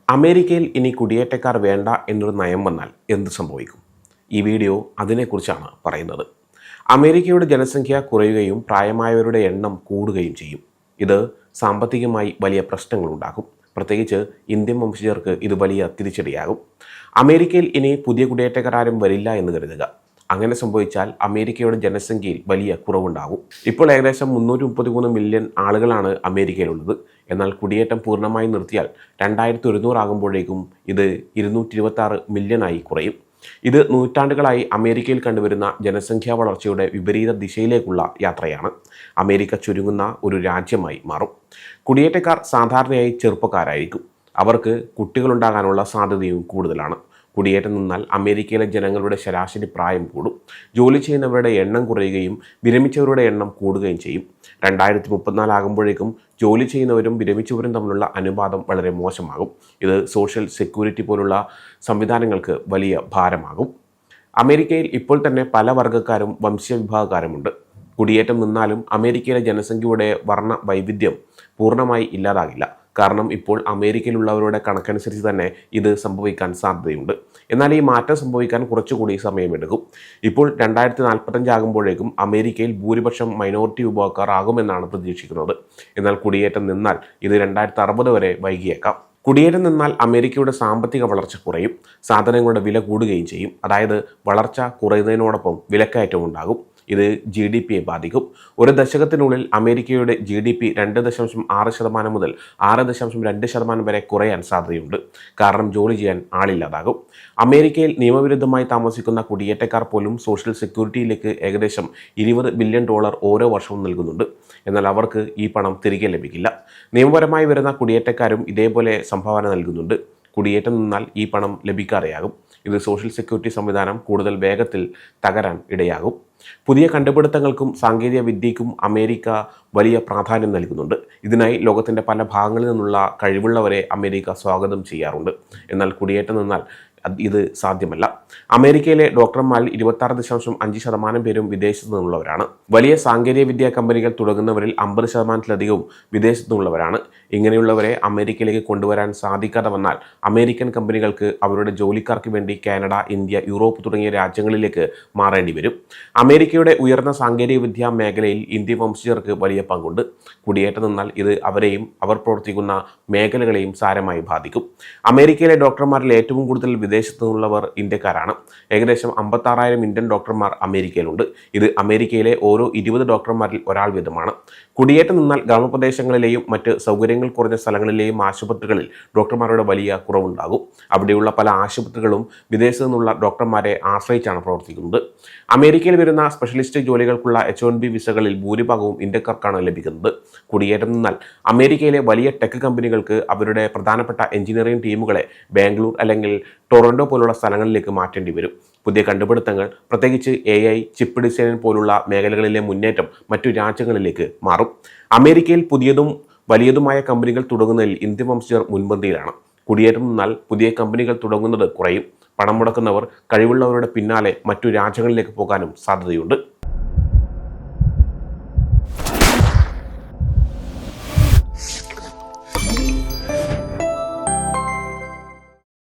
അമേരിക്കയിൽ ഇനി കുടിയേറ്റക്കാർ വേണ്ട എന്നൊരു നയം വന്നാൽ എന്ത് സംഭവിക്കും? ഈ വീഡിയോ അതിനെക്കുറിച്ചാണ് പറയുന്നത്. അമേരിക്കയുടെ ജനസംഖ്യ കുറയുകയും പ്രായമായവരുടെ എണ്ണം കൂടുകയും ചെയ്യും. ഇത് സാമ്പത്തികമായി വലിയ പ്രശ്നങ്ങളുണ്ടാക്കും. പ്രത്യേകിച്ച് ഇന്ത്യൻ വംശജർക്ക് ഇത് വലിയ തിരിച്ചടിയാകും. അമേരിക്കയിൽ ഇനി പുതിയ കുടിയേറ്റക്കാരും വരില്ല എന്ന് കരുതുക. അങ്ങനെ സംഭവിച്ചാൽ അമേരിക്കയുടെ ജനസംഖ്യയിൽ വലിയ കുറവുണ്ടാകും. ഇപ്പോൾ ഏകദേശം 333 മില്യൺ ആളുകളാണ് അമേരിക്കയിലുള്ളത്. എന്നാൽ കുടിയേറ്റം പൂർണ്ണമായി നിർത്തിയാൽ 2100 ആകുമ്പോഴേക്കും ഇത് 226 മില്യണായി കുറയും. ഇത് നൂറ്റാണ്ടുകളായി അമേരിക്കയിൽ കണ്ടുവരുന്ന ജനസംഖ്യാ വളർച്ചയുടെ വിപരീത ദിശയിലേക്കുള്ള യാത്രയാണ്. അമേരിക്ക ചുരുങ്ങുന്ന ഒരു രാജ്യമായി മാറും. കുടിയേറ്റക്കാർ സാധാരണയായി ചെറുപ്പക്കാരായിരിക്കും. അവർക്ക് കുട്ടികളുണ്ടാകാനുള്ള സാധ്യതയും കൂടുതലാണ്. കുടിയേറ്റം നിന്നാൽ അമേരിക്കയിലെ ജനങ്ങളുടെ ശരാശരി പ്രായം കൂടും. ജോലി ചെയ്യുന്നവരുടെ എണ്ണം കുറയുകയും വിരമിച്ചവരുടെ എണ്ണം കൂടുകയും ചെയ്യും. 2034 ആകുമ്പോഴേക്കും ജോലി ചെയ്യുന്നവരും വിരമിച്ചവരും തമ്മിലുള്ള അനുപാതം വളരെ മോശമാകും. ഇത് സോഷ്യൽ സെക്യൂരിറ്റി പോലുള്ള സംവിധാനങ്ങൾക്ക് വലിയ ഭാരമാകും. അമേരിക്കയിൽ ഇപ്പോൾ തന്നെ പല വർഗ്ഗക്കാരും വംശവിഭാഗക്കാരുമുണ്ട്. കുടിയേറ്റം നിന്നാലും അമേരിക്കയിലെ ജനസംഖ്യയുടെ വർണ്ണ വൈവിധ്യം പൂർണ്ണമായി ഇല്ലാതാകില്ല. കാരണം ഇപ്പോൾ അമേരിക്കയിലുള്ളവരുടെ കണക്കനുസരിച്ച് തന്നെ ഇത് സംഭവിക്കാൻ സാധ്യതയുണ്ട്. എന്നാൽ ഈ മാറ്റം സംഭവിക്കാൻ കുറച്ചുകൂടി സമയമെടുക്കും. ഇപ്പോൾ 2045 ആകുമ്പോഴേക്കും അമേരിക്കയിൽ ഭൂരിപക്ഷം മൈനോറിറ്റി വിഭാഗക്കാർ ആകുമെന്നാണ് പ്രതീക്ഷിക്കുന്നത്. എന്നാൽ കുടിയേറ്റം നിന്നാൽ ഇത് 2060 വരെ വൈകിയേക്കാം. കുടിയേറ്റം നിന്നാൽ അമേരിക്കയുടെ സാമ്പത്തിക വളർച്ച കുറയും. സാധനങ്ങളുടെ വില കൂടുകയും ചെയ്യും. അതായത് വളർച്ച കുറയുന്നതിനോടൊപ്പം വിലക്കയറ്റവും ഉണ്ടാകും. ഇത് GDPയെ ബാധിക്കും. ഒരു ദശകത്തിനുള്ളിൽ അമേരിക്കയുടെ GDP 2.6% മുതൽ 6.2% വരെ കുറയാൻ സാധ്യതയുണ്ട്. കാരണം ജോലി ചെയ്യാൻ ആളില്ലാതാകും. അമേരിക്കയിൽ നിയമവിരുദ്ധമായി താമസിക്കുന്ന കുടിയേറ്റക്കാർ പോലും സോഷ്യൽ സെക്യൂരിറ്റിയിലേക്ക് ഏകദേശം $20 ബില്യൺ ഓരോ വർഷവും നൽകുന്നുണ്ട്. എന്നാൽ അവർക്ക് ഈ പണം തിരികെ ലഭിക്കില്ല. നിയമപരമായി വരുന്ന കുടിയേറ്റക്കാരും ഇതേപോലെ സംഭാവന നൽകുന്നുണ്ട്. കുടിയേറ്റം നിന്നാൽ ഈ പണം ലഭിക്കാതെയാകും. ഇത് സോഷ്യൽ സെക്യൂരിറ്റി സംവിധാനം കൂടുതൽ വേഗത്തിൽ തകരാൻ ഇടയാകും. പുതിയ കണ്ടുപിടുത്തങ്ങൾക്കും സാങ്കേതിക വിദ്യയ്ക്കും അമേരിക്ക വലിയ പ്രാധാന്യം നൽകുന്നുണ്ട്. ഇതിനായി ലോകത്തിൻ്റെ പല ഭാഗങ്ങളിൽ നിന്നുള്ള കഴിവുള്ളവരെ അമേരിക്ക സ്വാഗതം ചെയ്യാറുണ്ട്. എന്നാൽ കുടിയേറ്റം നിന്നാൽ ഇത് സാധ്യമല്ല. അമേരിക്കയിലെ ഡോക്ടർമാരിൽ 26.5% പേരും വിദേശത്തു നിന്നുള്ളവരാണ്. വലിയ സാങ്കേതിക വിദ്യാ കമ്പനികൾ തുടങ്ങുന്നവരിൽ 50%-ലധികവും വിദേശത്തു നിന്നുള്ളവരാണ്. ഇങ്ങനെയുള്ളവരെ അമേരിക്കയിലേക്ക് കൊണ്ടുവരാൻ സാധിക്കാതെ വന്നാൽ അമേരിക്കൻ കമ്പനികൾക്ക് അവരുടെ ജോലിക്കാർക്ക് വേണ്ടി കാനഡ, ഇന്ത്യ, യൂറോപ്പ് തുടങ്ങിയ രാജ്യങ്ങളിലേക്ക് മാറേണ്ടി വരും. അമേരിക്കയുടെ ഉയർന്ന സാങ്കേതിക വിദ്യാ മേഖലയിൽ ഇന്ത്യൻ വംശജർക്ക് വലിയ പങ്കുണ്ട്. കുടിയേറ്റം നിന്നാൽ ഇത് അവരെയും അവർ പ്രവർത്തിക്കുന്ന മേഖലകളെയും സാരമായി ബാധിക്കും. അമേരിക്കയിലെ ഡോക്ടർമാരിൽ ഏറ്റവും കൂടുതൽ വിദേശത്തു നിന്നുള്ളവർ ഇന്ത്യക്കാരാണ്. ഏകദേശം 56,000 ഇന്ത്യൻ ഡോക്ടർമാർ അമേരിക്കയിലുണ്ട്. ഇത് അമേരിക്കയിലെ ഓരോ 20 ഡോക്ടർമാരിൽ ഒരാൾ വീതമാണ്. കുടിയേറ്റം നിന്നാൽ ഗ്രാമപ്രദേശങ്ങളിലെയും മറ്റ് സൗകര്യങ്ങൾ കുറഞ്ഞ സ്ഥലങ്ങളിലെയും ആശുപത്രികളിൽ ഡോക്ടർമാരുടെ വലിയ കുറവുണ്ടാകും. അവിടെയുള്ള പല ആശുപത്രികളും വിദേശത്തു നിന്നുള്ള ഡോക്ടർമാരെ ആശ്രയിച്ചാണ് പ്രവർത്തിക്കുന്നത്. അമേരിക്കയിൽ വരുന്ന സ്പെഷ്യലിസ്റ്റ് ജോലികൾക്കുള്ള H-1B വിസകളിൽ ഭൂരിഭാഗവും ഇന്ത്യക്കാർക്കാണ് ലഭിക്കുന്നത്. കുടിയേറ്റം നിന്നാൽ അമേരിക്കയിലെ വലിയ ടെക് കമ്പനികൾക്ക് അവരുടെ പ്രധാനപ്പെട്ട എഞ്ചിനീയറിംഗ് ടീമുകളെ ബാംഗ്ലൂർ അല്ലെങ്കിൽ ടൊറന്റോ പോലുള്ള സ്ഥലങ്ങളിലേക്ക് മാറ്റേണ്ടി വരും. പുതിയ കണ്ടുപിടുത്തങ്ങൾ, പ്രത്യേകിച്ച് AI, ചിപ്പ് ഡിസൈൻ പോലുള്ള മേഖലകളിലെ മുന്നേറ്റം മറ്റു രാജ്യങ്ങളിലേക്ക് മാറും. അമേരിക്കയിൽ പുതിയതും വലിയതുമായ കമ്പനികൾ തുടങ്ങുന്നതിൽ ഇന്ത്യൻ വംശജർ മുൻപന്തിയിലാണ്. കുടിയേറ്റം നിന്നാൽ പുതിയ കമ്പനികൾ തുടങ്ങുന്നത് കുറയും. പണം മുടക്കുന്നവർ കഴിവുള്ളവരുടെ പിന്നാലെ മറ്റു രാജ്യങ്ങളിലേക്ക് പോകാനും സാധ്യതയുണ്ട്.